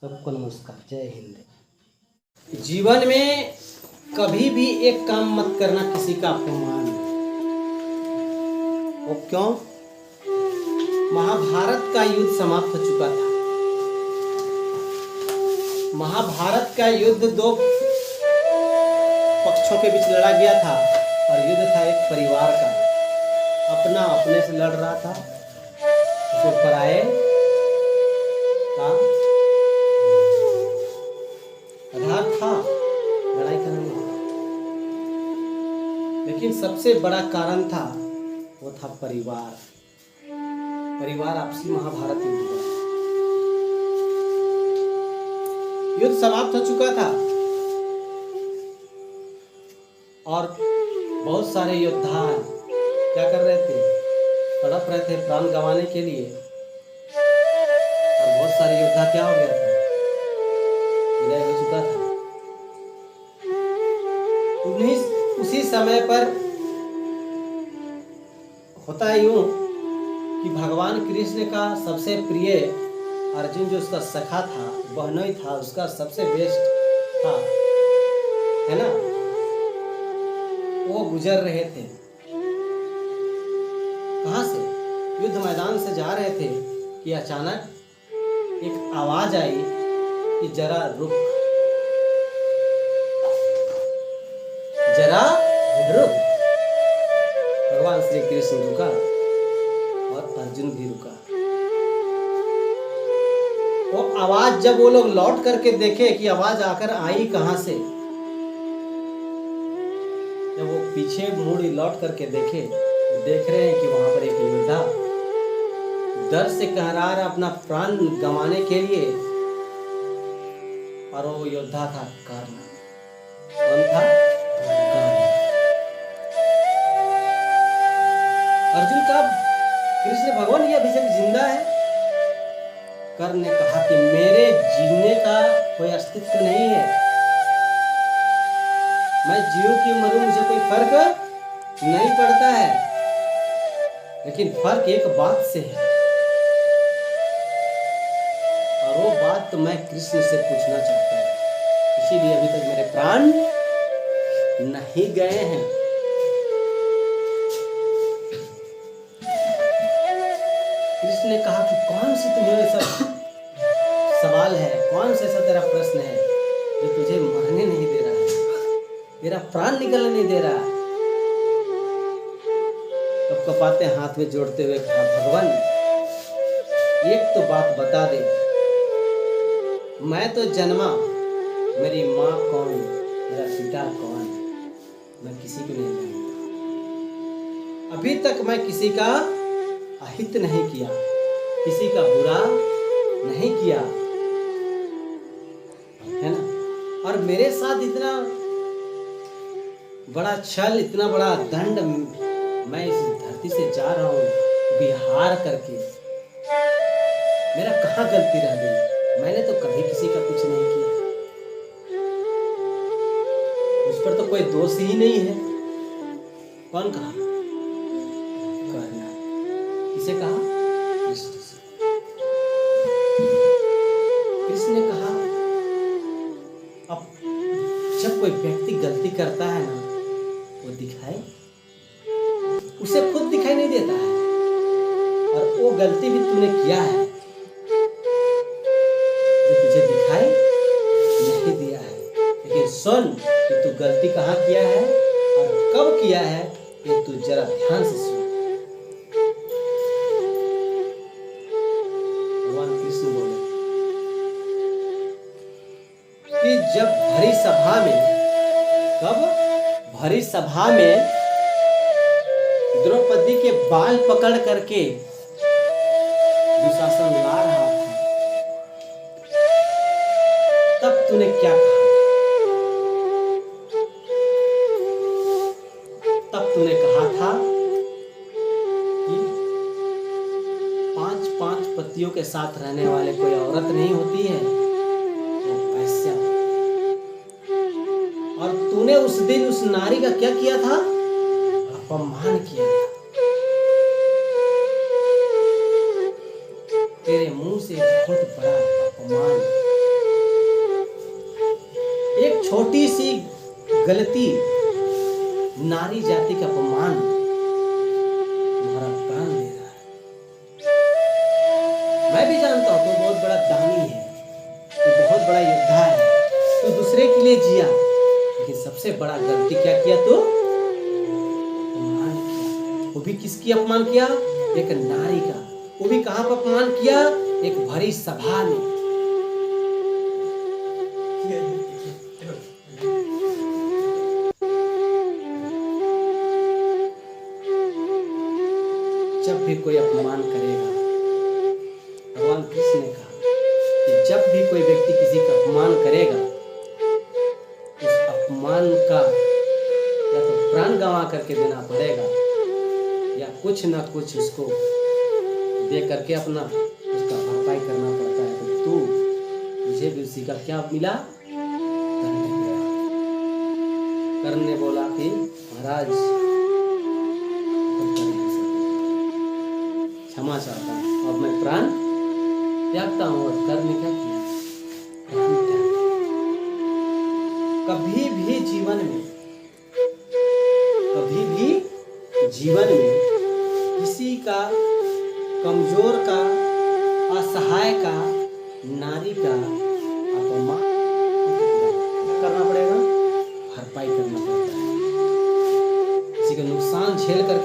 सबको नमस्कार, जय हिंद। जीवन में कभी भी एक काम मत करना किसी का अपमान। वो क्यों? महाभारत का युद्ध समाप्त हो चुका था। महाभारत का युद्ध दो पक्षों के बीच लड़ा गया था और युद्ध था एक परिवार का। अपना अपने से लड़ रहा था, जो पराये का आधार था लड़ाई करने में। लेकिन सबसे बड़ा कारण था, वो था परिवार। परिवार आपसी महाभारत युद्ध हुआ। युद्ध समाप्त हो चुका था और बहुत सारे योद्धा क्या कर रहे थे? तड़प रहे थे प्राण गंवाने के लिए। और बहुत सारे योद्धा क्या हो गया था? विदाई हो चुका था। उसी समय पर होता यूं कि भगवान कृष्ण का सबसे प्रिय अर्जुन, जो उसका सखा था, बहनोई था, उसका सबसे बेस्ट था, है ना, वो गुजर रहे थे। कहां से? युद्ध मैदान से जा रहे थे कि अचानक एक आवाज आई कि जरा रुक, जरा रुक। भगवान श्री कृष्ण रुका और अर्जुन भी रुका। वो आवाज जब वो लोग लौट करके देखे कि आवाज आकर आई कहां से, जब वो पीछे मुड़ लौट करके देखे, देख रहे हैं कि वहां पर एक योद्धा डर से कहरा रहा अपना प्राण गंवाने के लिए। और वो योद्धा था कर्ण। कौन था? कर्ण। अर्जुन का कृष्ण भगवान ये अभी तक जिंदा है? कर्ण ने कहा कि मेरे जीने का कोई अस्तित्व नहीं है। मैं जीव की मरूं, मुझे कोई फर्क नहीं पड़ता है। लेकिन फर्क एक बात से है, और वो बात तो मैं कृष्ण से पूछना चाहता हूं। इसीलिए अभी तक मेरे प्राण नहीं गए हैं। कृष्ण ने कहा कि कौन सी तुम्हें ऐसा सवाल है, कौन सा ऐसा तेरा प्रश्न है जो तुझे मरने नहीं दे रहा है, तेरा प्राण निकलने नहीं दे रहा है? तब कपाते हाथ में जोड़ते हुए कहा, भगवान एक तो बात बता दे, मैं तो जन्मा, मेरी माँ कौन, मेरा पिता कौन, मैं किसी को नहीं जानता। अभी तक मैं किसी का अहित नहीं किया, किसी का बुरा नहीं किया, है ना। और मेरे साथ इतना बड़ा छल, इतना बड़ा दंड, मैं इस धरती से जा रहा हूँ विहार करके, मेरा कहाँ गलती रह गई? मैंने तो कभी किसी का कुछ नहीं किया, मुझ पर तो कोई दोष ही नहीं है। कौन कहा? कर्ण। किसे कहा? कृष्ण से। कृष्ण ने कहा, अब जब कोई व्यक्ति गलती करता है ना, वो दिखाए, उसे खुद दिखाई नहीं देता है। और वो गलती भी तूने किया है, तुझे दिखाई नहीं दिया है। लेकिन सुन कि तू गलती कहाँ किया है और कब किया है, ये तू जरा ध्यान से सुन। भगवान कृष्ण बोले कि जब भरी सभा में, कब भरी सभा में द्रौपदी के बाल पकड़ करके दुशासन ला रहा था, तब तूने क्या कहा? तब तूने कहा था कि 5-5 पतियों के साथ रहने वाले कोई औरत नहीं होती है, वो वैश्या। और तूने उस दिन उस नारी का क्या किया था? अपमान किया था। तेरे मुंह से बहुत बड़ा अपमान छोटी सी गलती, नारी जाति का अपमान तुम्हारा प्राण ले रहा है। मैं भी जानता हूं तू बहुत बड़ा दानी है, तू बहुत बड़ा योद्धा है, तू दूसरे के लिए जिया, लेकिन सबसे बड़ा गलती क्या किया तू? अपमान किया। वो भी किसकी अपमान किया? एक नारी का। वो भी कहां पर अपमान किया? एक भरी सभा में। जब भी कोई अपमान करेगा, भगवान कृष्ण ने कहा कि जब भी कोई व्यक्ति किसी का अपमान करेगा, उस अपमान का या तो प्राण गंवा करके देना पड़ेगा या कुछ ना कुछ उसको दे करके अपना उसका भरपाई करना पड़ता है। तो तुझे भी उसी का क्या मिला? दंड मिला। कर्ण ने बोला कि महाराज क्षमा चाहता हूं, अब मैं प्राण त्यागता हूं। और कर्ण ने क्या किया? प्राण त्याग। कभी भी जीवन में किसी का, कमजोर का, असहाय का, नारी का अपमान करना पड़ेगा, भरपाई करना पड़ता है। किसी का नुकसान झेल कर